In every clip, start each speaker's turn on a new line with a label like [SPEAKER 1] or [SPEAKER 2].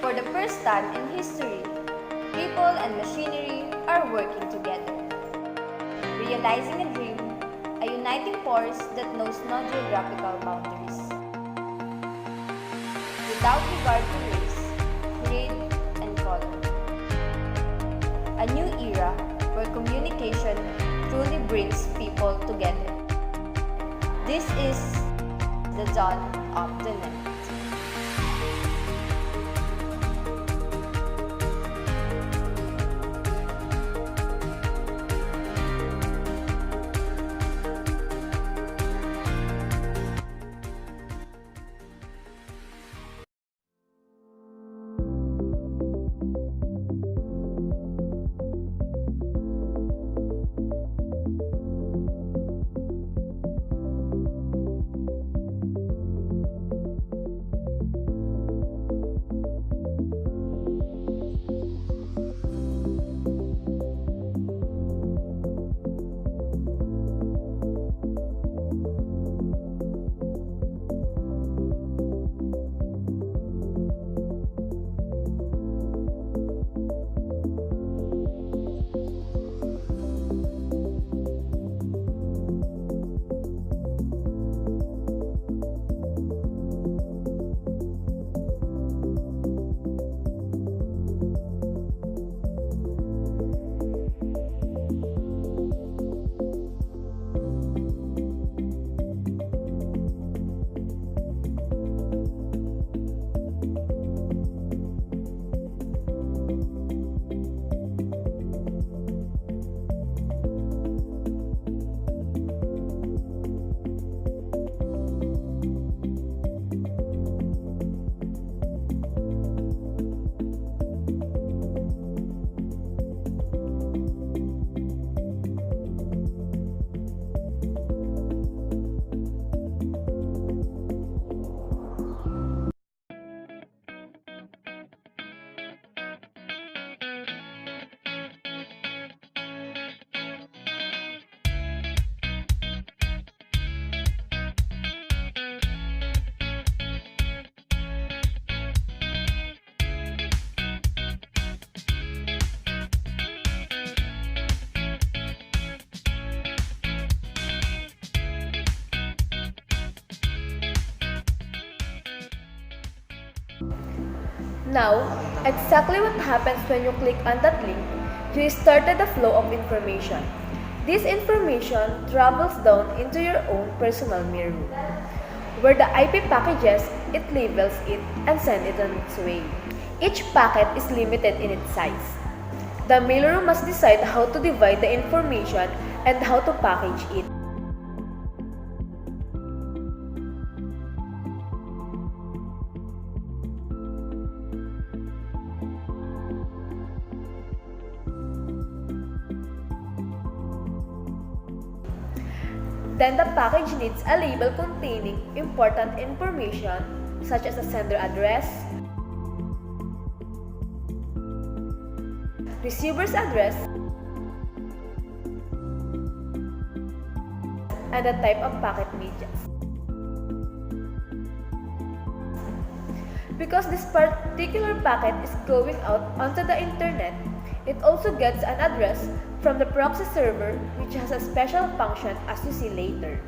[SPEAKER 1] For the first time in history, people and machinery are working together, realizing a dream, a uniting force that knows no geographical boundaries. Without regard to race, creed, and color. A new era where communication truly brings people together. This is the dawn of the net.
[SPEAKER 2] Now, exactly what happens when you click on that link, you started the flow of information. This information travels down into your own personal mirror, where the IP packages it, labels it, and sends it on its way. Each packet is limited in its size. The mailer must decide how to divide the information and how to package it. Then the package needs a label containing important information such as a sender address, receiver's address, and the type of packet media. Because this particular packet is going out onto the internet, it also gets an address from the proxy server, which has a special function as you see later.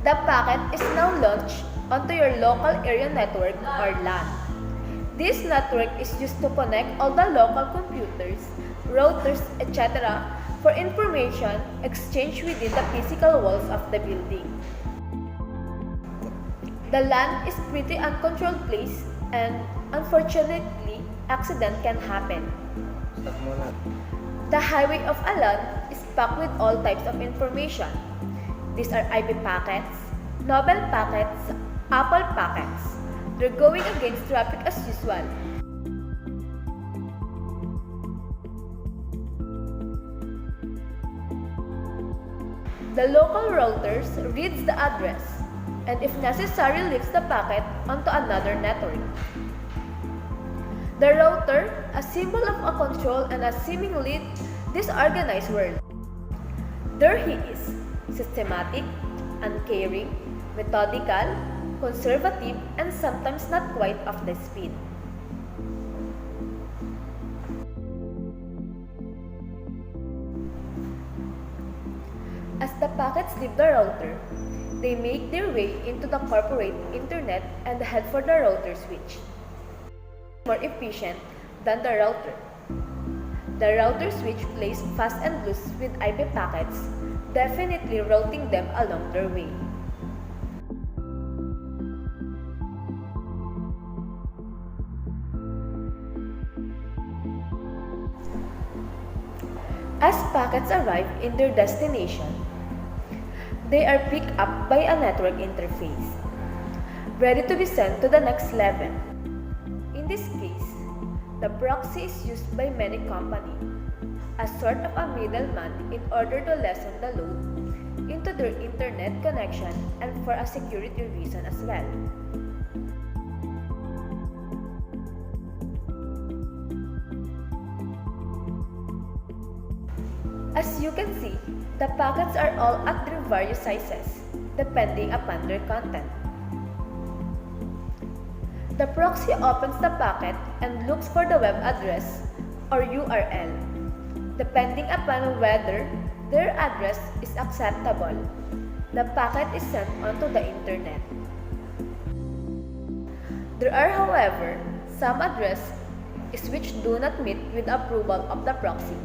[SPEAKER 2] The packet is now launched onto your local area network or LAN. This network is used to connect all the local computers, routers, etc. for information exchange within the physical walls of the building. The LAN is pretty uncontrolled place and unfortunately, accident can happen. The highway of a LAN is packed with all types of information. These are IP packets, Nobel packets, Apple packets. They're going against traffic as usual. The local routers reads the address and if necessary lifts the packet onto another network. The router, a symbol of a control and a seemingly disorganized world. There he is, systematic, uncaring, methodical, conservative, and sometimes not quite off the speed. As the packets leave the router, they make their way into the corporate internet and head for the router switch. More efficient than the router. The router switch plays fast and loose with IP packets, definitely routing them along their way. As packets arrive in their destination, they are picked up by a network interface, ready to be sent to the next level. In this case, the proxy is used by many companies as sort of a middleman in order to lessen the load into their internet connection and for a security reason as well. As you can see, the packets are all at their various sizes, depending upon their content. The proxy opens the packet and looks for the web address or URL, depending upon whether their address is acceptable. The packet is sent onto the internet. There are, however, some addresses which do not meet with approval of the proxy.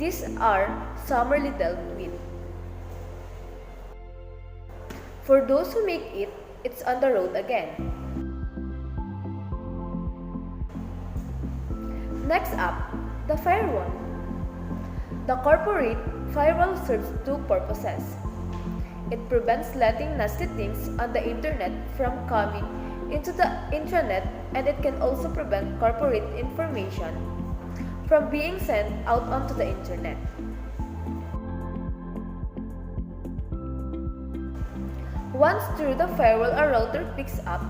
[SPEAKER 2] These are summarily dealt with. For those who make it, it's on the road again. Next up, the firewall. The corporate firewall serves two purposes. It prevents letting nasty things on the internet from coming into the intranet, and it can also prevent corporate information from being sent out onto the internet. Once through the firewall a router picks up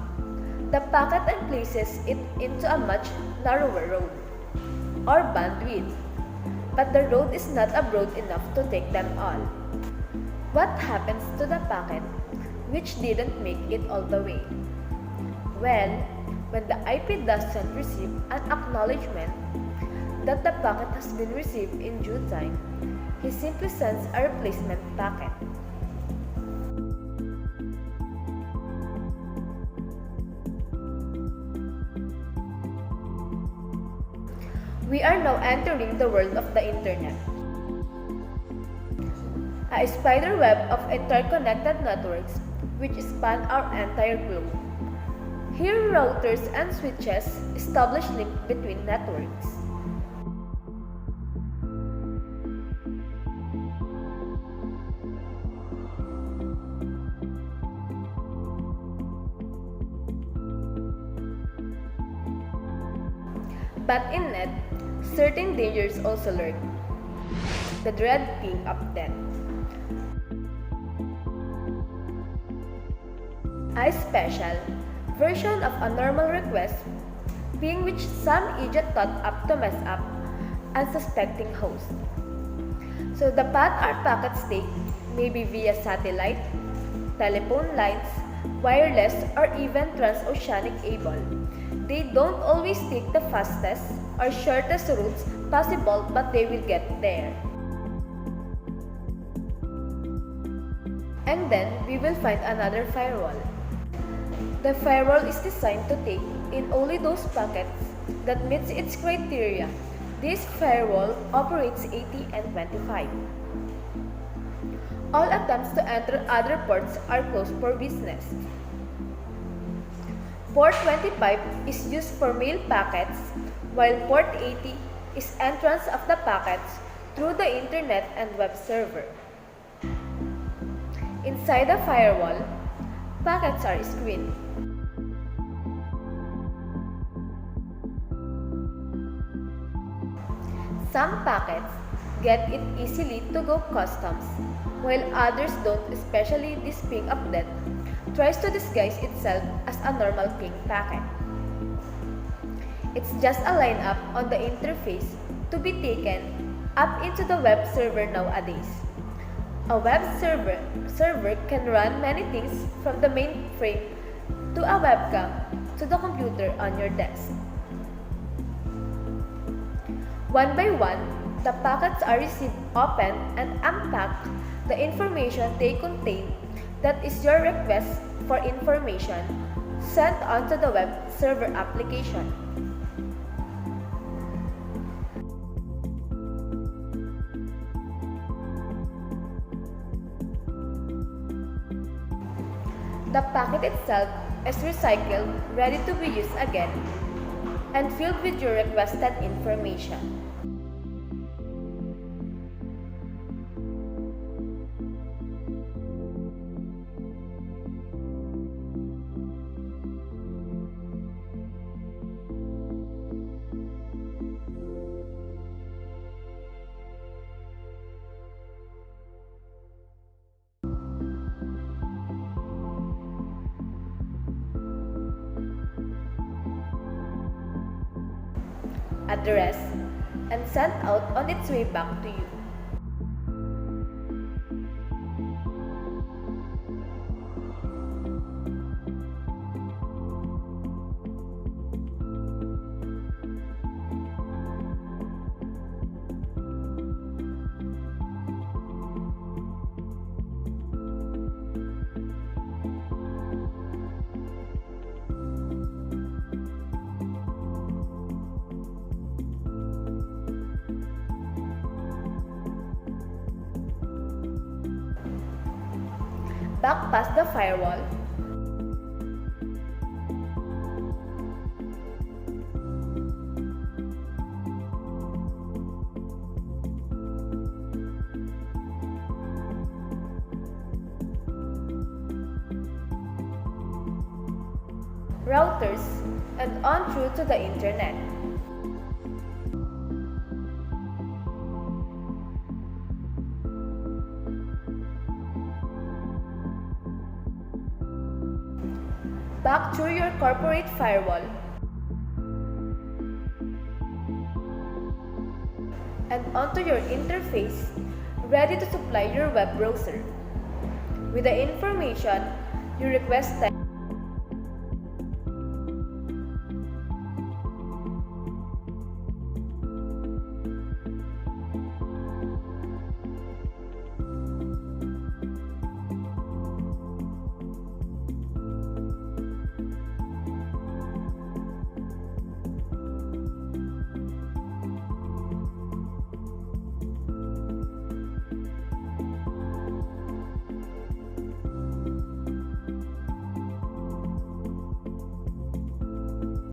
[SPEAKER 2] the packet and places it into a much narrower road or bandwidth, but the road is not broad enough to take them all. What happens to the packet which didn't make it all the way? Well, when the IP doesn't receive an acknowledgement that the packet has been received in due time, he simply sends a replacement packet. We are now entering the world of the internet, a spider web of interconnected networks which span our entire globe. Here, routers and switches establish link between networks. But in net, certain dangers also lurk. The dread ping of death. A special version of a normal request ping which some idiot thought up to mess up unsuspecting host. So the path our packets take may be via satellite, telephone lines, wireless, or even transoceanic cable. They don't always take the fastest or shortest routes possible, but they will get there. And then we will find another firewall. The firewall is designed to take in only those packets that meets its criteria. This firewall operates 80 and 25. All attempts to enter other ports are closed for business. Port 25 is used for mail packets, while port 80 is entrance of the packets through the internet and web server. Inside the firewall, packets are screened. Some packets get it easily to go customs, while others don't, especially this ping of death tries to disguise itself as a normal ping packet. It's just a lineup on the interface to be taken up into the web server nowadays. A web server can run many things from the mainframe to a webcam to the computer on your desk. One by one, the packets are received, opened, and unpacked. The information they contain, that is your request for information, sent onto the web server application. The packet itself is recycled, ready to be used again, and filled with your requested information. Address, and sent out on its way back to you. Back past the firewall, routers, and on through to the internet. Back through your corporate firewall, and onto your interface, ready to supply your web browser with the information you requested